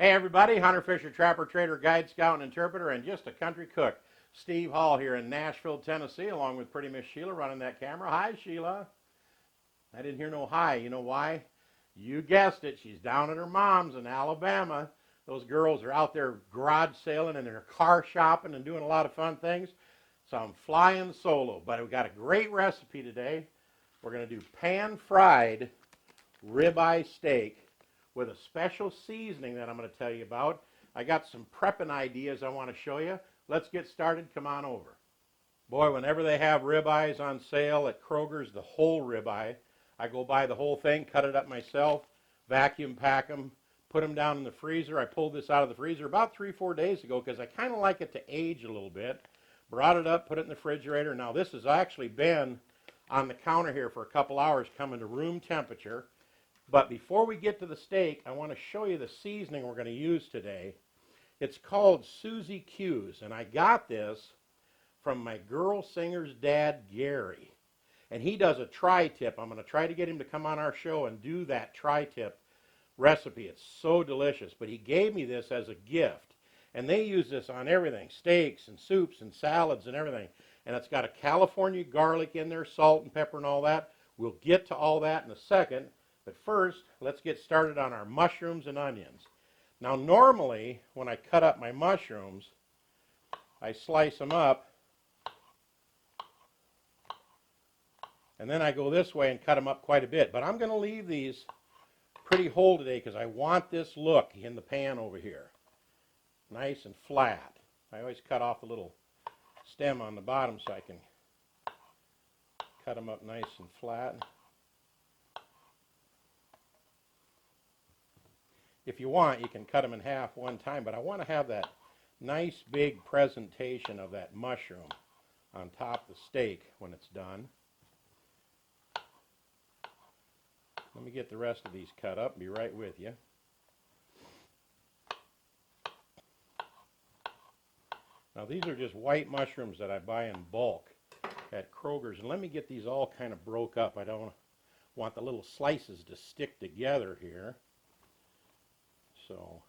Hey everybody, hunter, fisher, trapper, trader, guide, scout, and interpreter, and just a country cook. Steve Hall here in Nashville, Tennessee, along with pretty Miss Sheila running that camera. Hi, Sheila. I didn't hear no hi. You know why? You guessed it. She's down at her mom's in Alabama. Those girls are out there garage sailing and they're car shopping and doing a lot of fun things. So I'm flying solo, but we've got a great recipe today. We're going to do pan fried ribeye steak with a special seasoning that I'm going to tell you about. I got some prepping ideas I want to show you. Let's get started. Come on over. Boy, whenever they have ribeyes on sale at Kroger's, the whole ribeye, I go buy the whole thing, cut it up myself, vacuum pack them, put them down in the freezer. I pulled this out of the freezer about 3-4 days ago because I kind of like it to age a little bit. Brought it up, put it in the refrigerator. Now this has actually been on the counter here for a couple hours, coming to room temperature. But before we get to the steak, I want to show you the seasoning we're going to use today. It's called Susie Q's, and I got this from my girl singer's dad, Gary. And he does a tri-tip. I'm going to try to get him to come on our show and do that tri-tip recipe. It's so delicious. But he gave me this as a gift. And they use this on everything, steaks and soups and salads and everything. And it's got a California garlic in there, salt and pepper and all that. We'll get to all that in a second. But first, let's get started on our mushrooms and onions. Now, normally, when I cut up my mushrooms, I slice them up, and then I go this way and cut them up quite a bit. But I'm going to leave these pretty whole today because I want this look in the pan over here. Nice and flat. I always cut off a little stem on the bottom so I can cut them up nice and flat. If you want, you can cut them in half one time, but I want to have that nice big presentation of that mushroom on top of the steak when it's done. Let me get the rest of these cut up and be right with you. Now these are just white mushrooms that I buy in bulk at Kroger's, and let me get these all kind of broke up. I don't want the little slices to stick together here. So,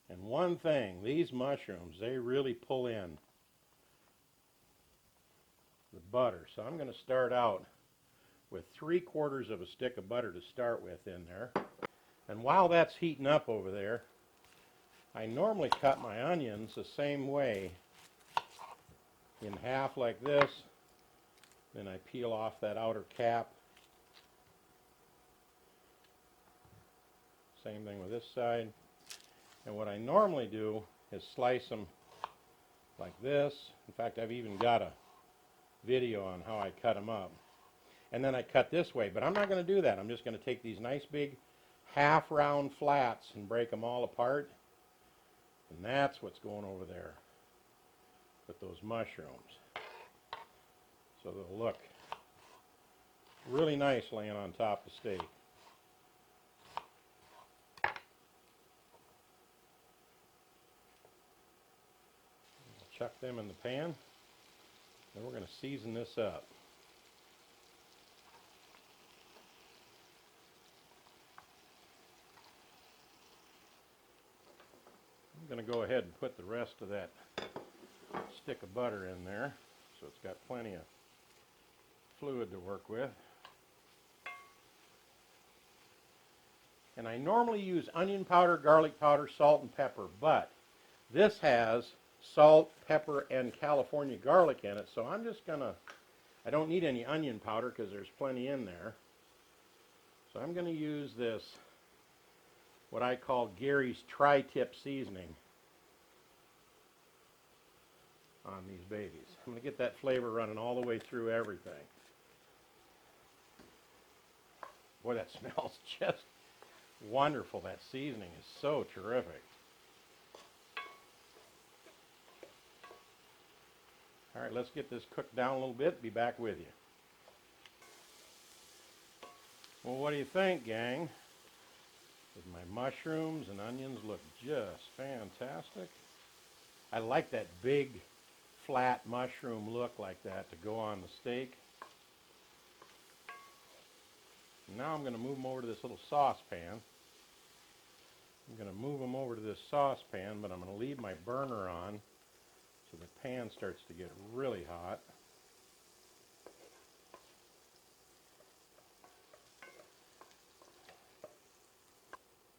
and one thing, these mushrooms, they really pull in the butter. So I'm going to start out with 3/4 of a stick of butter to start with in there. And while that's heating up over there, I normally cut my onions the same way, in half like this. Then I peel off that outer cap. Same thing with this side. And what I normally do is slice them like this. In fact, I've even got a video on how I cut them up. And then I cut this way, but I'm not going to do that. I'm just going to take these nice big half round flats and break them all apart. And that's what's going over there with those mushrooms. So they'll look really nice laying on top of the steak. Chuck them in the pan. Then we're going to season this up. I'm going to go ahead and put the rest of that stick of butter in there so it's got plenty of fluid to work with. And I normally use onion powder, garlic powder, salt, and pepper, but this has salt, pepper, and California garlic in it, so I'm just going to, I don't need any onion powder because there's plenty in there. So I'm going to use this, what I call Gary's tri-tip seasoning on these babies. I'm going to get that flavor running all the way through everything. Boy, that smells just wonderful. That seasoning is so terrific. All right, let's get this cooked down a little bit. Be back with you. Well, what do you think, gang? Does my mushrooms and onions look just fantastic? I like that big, flat mushroom look like that to go on the steak. Now I'm going to move them over to this little saucepan. I'm going to to this saucepan, but I'm going to leave my burner on so the pan starts to get really hot.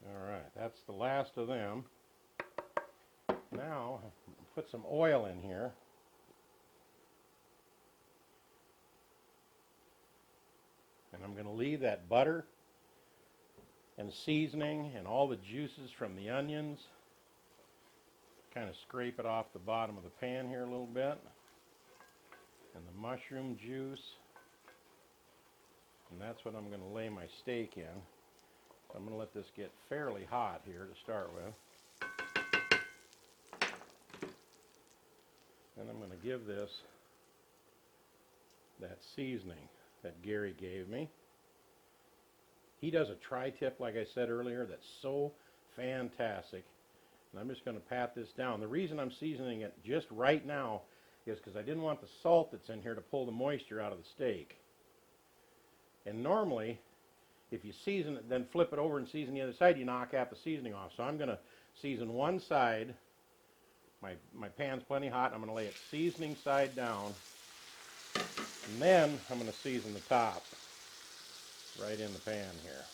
Alright, that's the last of them. Now, put some oil in here. And I'm going to leave that butter and seasoning and all the juices from the onions. Kind of scrape it off the bottom of the pan here a little bit. And the mushroom juice. And that's what I'm going to lay my steak in. I'm going to let this get fairly hot here to start with. And I'm going to give this that seasoning that Gary gave me. He does a tri-tip, like I said earlier, that's so fantastic. And I'm just going to pat this down. The reason I'm seasoning it just right now is because I didn't want the salt that's in here to pull the moisture out of the steak. And normally, if you season it, then flip it over and season the other side, you knock half the seasoning off. So I'm going to season one side. My pan's plenty hot. I'm going to lay it seasoning side down. And then I'm going to season the top right in the pan here.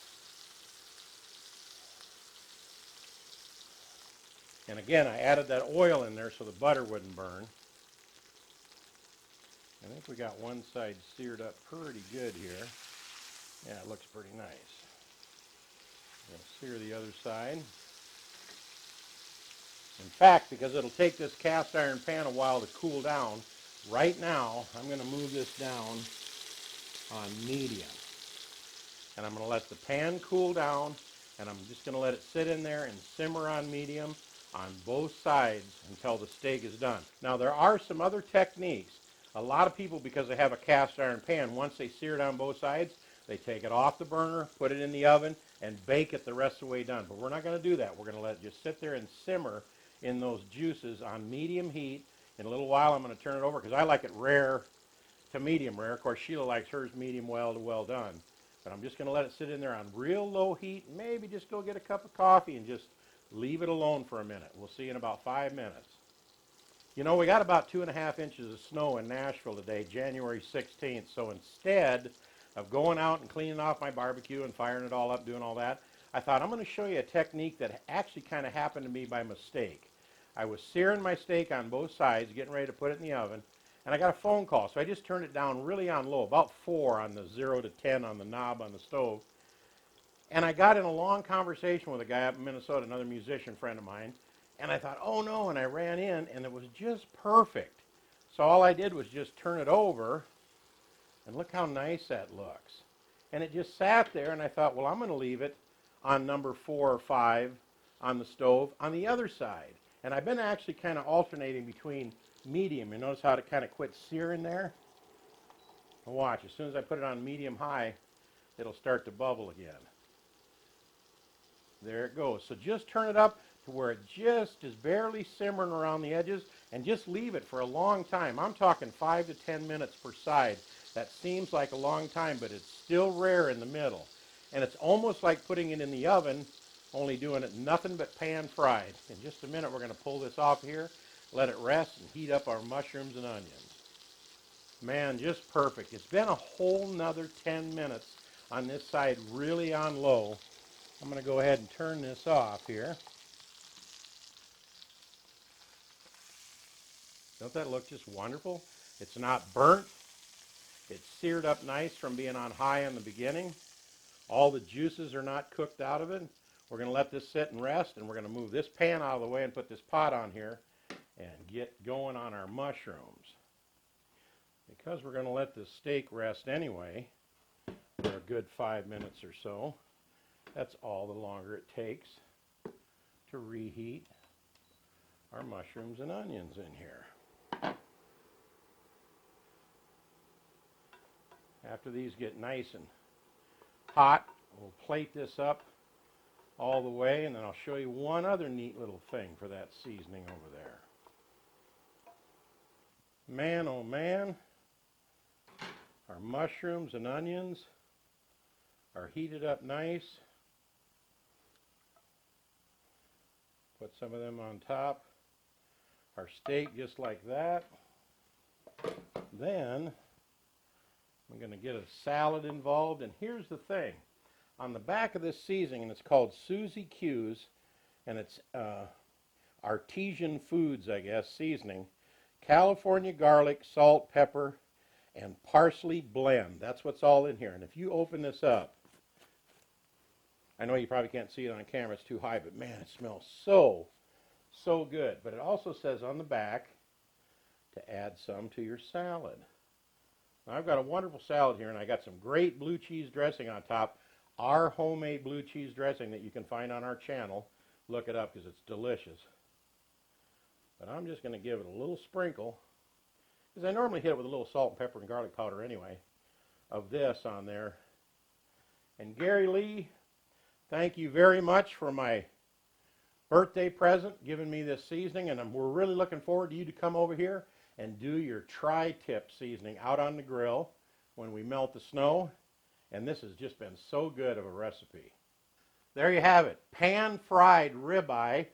And again, I added that oil in there so the butter wouldn't burn. I think we got one side seared up pretty good here. Yeah, it looks pretty nice. I'm going to sear the other side. In fact, because it'll take this cast iron pan a while to cool down, right now I'm going to move this down on medium. And I'm going to let the pan cool down, and I'm just going to let it sit in there and simmer on medium on both sides until the steak is done. Now there are some other techniques. A lot of people, because they have a cast iron pan, once they sear it on both sides, they take it off the burner, put it in the oven, and bake it the rest of the way done. But we're not going to do that. We're going to let it just sit there and simmer in those juices on medium heat. In a little while I'm going to turn it over because I like it rare to medium rare. Of course, Sheila likes hers medium well to well done. But I'm just going to let it sit in there on real low heat. Maybe just go get a cup of coffee and just leave it alone for a minute. We'll see you in about 5 minutes. You know, we got about 2.5 inches of snow in Nashville today, January 16th. So instead of going out and cleaning off my barbecue and firing it all up, doing all that, I thought I'm going to show you a technique that actually kind of happened to me by mistake. I was searing my steak on both sides, getting ready to put it in the oven, and I got a phone call. So I just turned it down really on low, about 4 on the 0 to 10 on the knob on the stove. And I got in a long conversation with a guy up in Minnesota, another musician friend of mine, and I thought, oh no, and I ran in, and it was just perfect. So all I did was just turn it over, and look how nice that looks. And it just sat there, and I thought, well, I'm going to leave it on number 4 or 5 on the stove on the other side. And I've been actually kind of alternating between medium. You notice how it kind of quit searing there? Watch, as soon as I put it on medium high, it'll start to bubble again. There it goes. So just turn it up to where it just is barely simmering around the edges, and just leave it for a long time. I'm talking 5 to 10 minutes per side. That seems like a long time, but it's still rare in the middle. And it's almost like putting it in the oven, only doing it nothing but pan fried. In just a minute, we're going to pull this off here, let it rest, and heat up our mushrooms and onions. Man, just perfect. It's been a whole nother 10 minutes on this side, really on low. I'm going to go ahead and turn this off here. Don't that look just wonderful? It's not burnt. It's seared up nice from being on high in the beginning. All the juices are not cooked out of it. We're going to let this sit and rest, and we're going to move this pan out of the way and put this pot on here and get going on our mushrooms. Because we're going to let this steak rest anyway for a good 5 minutes or so, that's all the longer it takes to reheat our mushrooms and onions in here. After these get nice and hot, we'll plate this up all the way, and then I'll show you one other neat little thing for that seasoning over there. Man, oh man, our mushrooms and onions are heated up nice. Put some of them on top. Our steak just like that. Then I'm going to get a salad involved. And here's the thing. On the back of this seasoning, it's called Susie Q's, and it's Artesian Foods, I guess, seasoning. California garlic, salt, pepper, and parsley blend. That's what's all in here. And if you open this up, I know you probably can't see it on camera, it's too high, but man, it smells so good. But it also says on the back to add some to your salad. Now, I've got a wonderful salad here, and I got some great blue cheese dressing on top. Our homemade blue cheese dressing that you can find on our channel. Look it up because it's delicious. But I'm just going to give it a little sprinkle, because I normally hit it with a little salt and pepper and garlic powder anyway, of this on there. And Gary Lee, thank you very much for my birthday present, giving me this seasoning, and we're really looking forward to you to come over here and do your tri-tip seasoning out on the grill when we melt the snow. And this has just been so good of a recipe. There you have it, pan fried ribeye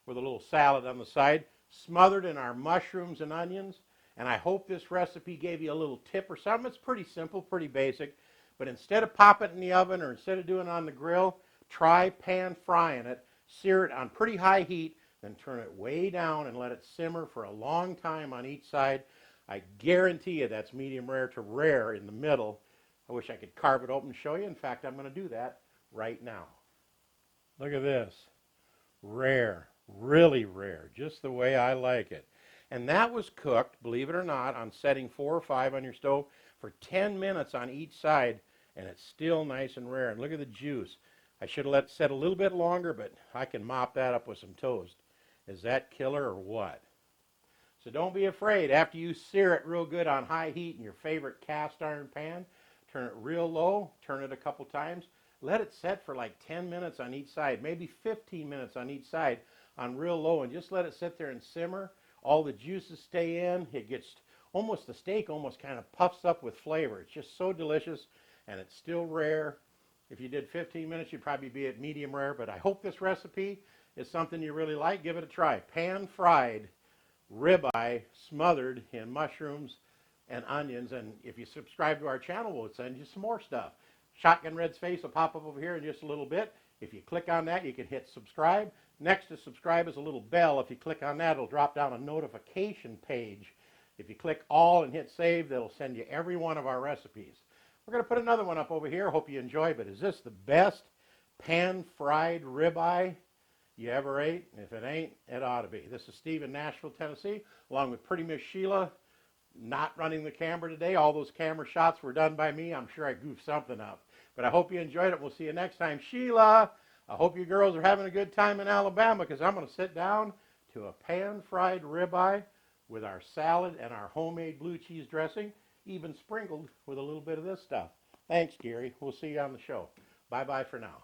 with a little salad on the side, smothered in our mushrooms and onions. And I hope this recipe gave you a little tip or something. It's pretty simple, pretty basic. But instead of popping it in the oven or instead of doing it on the grill, try pan frying it. Sear it on pretty high heat, then turn it way down and let it simmer for a long time on each side. I guarantee you that's medium rare to rare in the middle. I wish I could carve it open and show you. In fact, I'm going to do that right now. Look at this. Rare, really rare, just the way I like it. And that was cooked, believe it or not, on setting 4 or 5 on your stove for 10 minutes on each side, and it's still nice and rare. And look at the juice. I should have let it set a little bit longer, but I can mop that up with some toast. Is that killer or what? So don't be afraid. After you sear it real good on high heat in your favorite cast iron pan, turn it real low, turn it a couple times. Let it set for like 10 minutes on each side, maybe 15 minutes on each side on real low, and just let it sit there and simmer. All the juices stay in. It gets almost, the steak almost kind of puffs up with flavor. It's just so delicious, and it's still rare. If you did 15 minutes, you'd probably be at medium rare, but I hope this recipe is something you really like. Give it a try. Pan fried ribeye smothered in mushrooms and onions. And if you subscribe to our channel, we'll send you some more stuff. Shotgun Red's face will pop up over here in just a little bit. If you click on that, you can hit subscribe. Next to subscribe is a little bell. If you click on that, it'll drop down a notification page. If you click all and hit save, that'll send you every one of our recipes. We're going to put another one up over here. Hope you enjoy, but is this the best pan fried ribeye you ever ate? If it ain't, it ought to be. This is Steve in Nashville, Tennessee, along with Pretty Miss Sheila, not running the camera today. All those camera shots were done by me. I'm sure I goofed something up. But I hope you enjoyed it. We'll see you next time. Sheila, I hope you girls are having a good time in Alabama, because I'm going to sit down to a pan fried ribeye with our salad and our homemade blue cheese dressing, even sprinkled with a little bit of this stuff. Thanks, Gary. We'll see you on the show. Bye-bye for now.